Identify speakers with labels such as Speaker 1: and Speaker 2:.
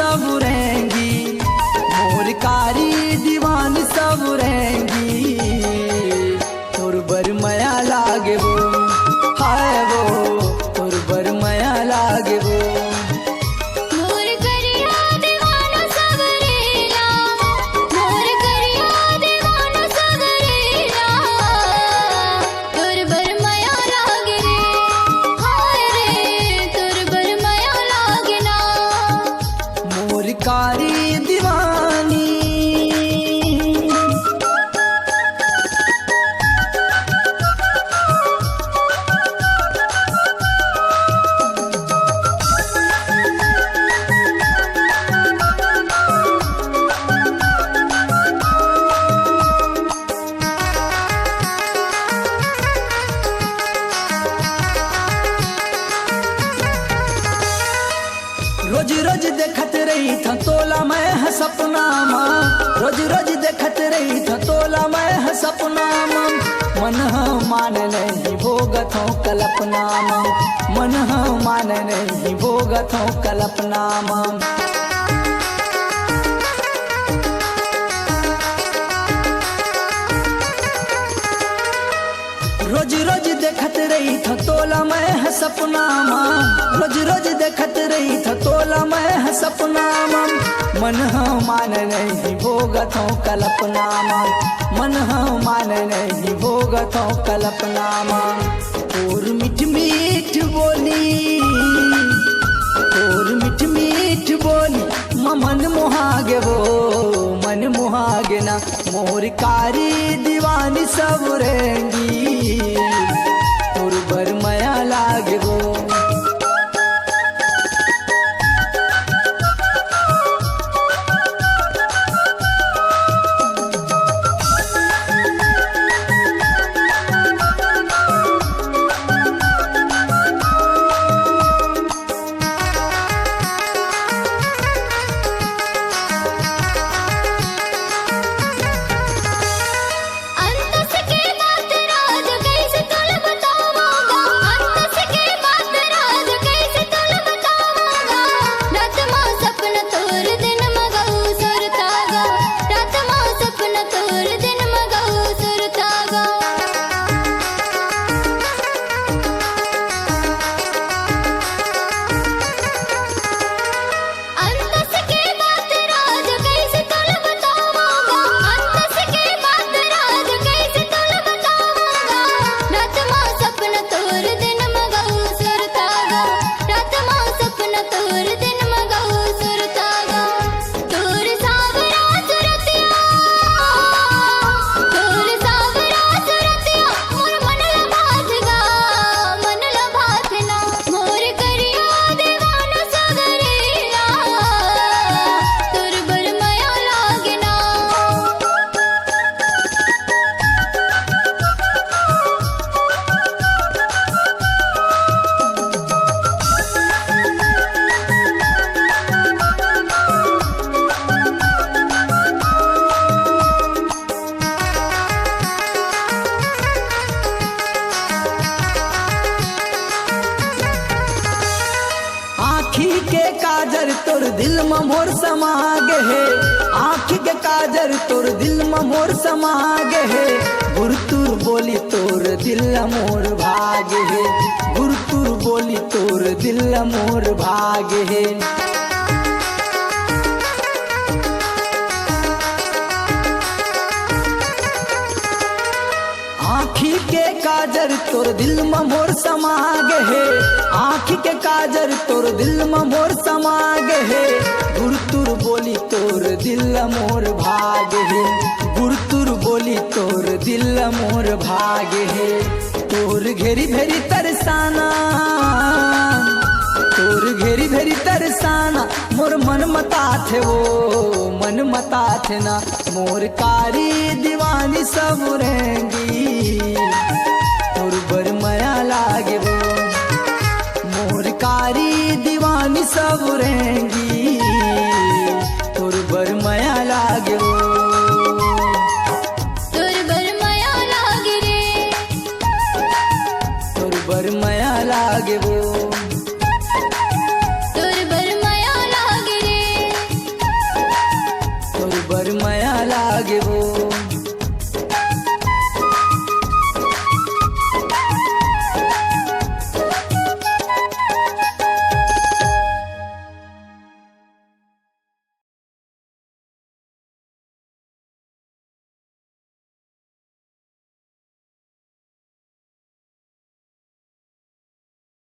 Speaker 1: सब रहेंगी, मोर कारी दीवानी सब रहेंगी। तोर बर माया लागे वो, हाय वो तोर बर माया लागे वो।
Speaker 2: मोर करिया दीवाना सब रेला, मोर करिया दीवाना सब रेला। तोर बर माया लागे रे, हाय रे तोर बर माया लागे ना।
Speaker 1: मोर कारी दीवानी रोज रोज देखत रही था तोला मैं है सपना माँ, रोज रोज देखत रही था तोला मैं है सपना माँ। मन मान नहीं भोगत हूँ कल्पना माँ, मन मान नहीं भोगत हूँ कल्पना माँ। रोज रोज देखत रही था तोला मैं है सपना माँ, रोज रोज देखत रही था तोला मैं है सपना माँ। मन मान नहीं भोगत हूँ कल्पना माँ, मन मान नहीं भोगत हूँ कल्पना माँ। और मीठ मीठ बोली, और मीठ मीठ बोली मन मोहागे वो, मन मोहागे ना। मोर कारी दीवानी सब रहेंगी, तोर बर माया लागे वो।
Speaker 2: अंतस के बात राज कैसे तुल बताऊंगा, अंतस के बात राज कैसे तुल बताऊंगा। रात माँ सपना तोर दिन मगऊ सुरतागा, रात माँ सपना तोर दिन मगऊ सुरतागा। अंतस के बात राज कैसे तुल बताऊंगा, अंतस के बात राज कैसे तुल बताऊंगा। रात माँ सपना तोर दिन मगऊ सुरतागा, रात माँ सपना तोर दिन मगऊ सुरतागा। तोर सावरा सुरतिया, तोर सावरा सुरतिया मोर मन लभाथगा, मन लभाथना। मोर करिया दीवाना सगरेला, तोर बर माया लागे ना।
Speaker 1: आँखी के काजर तोर दिल में मोर समागे है, आँखी के काजर तोर दिल में मोर समागे है। गुरतुर बोली तोर दिल मोर भागे है, गुरतुर बोली तोर दिल मोर भागे है। आँखी के काजर तोर दिल में मोर समागे है, आँखी के काजर तोर दिल में मोर समागे है। गुरतुर बोली तोर दिल मोर भागे है, गुरतुर बोली तोर दिल मोर भागे है। तोर घेरी भेरी तरसाना, तोर घेरी भेरी तरसाना मोर मन मता थे वो, मन मता थे ना। मोर कारी दीवानी सब रहेंगी, तोर बर माया लागे वो। मोर कारी दीवानी सब रहेंगी,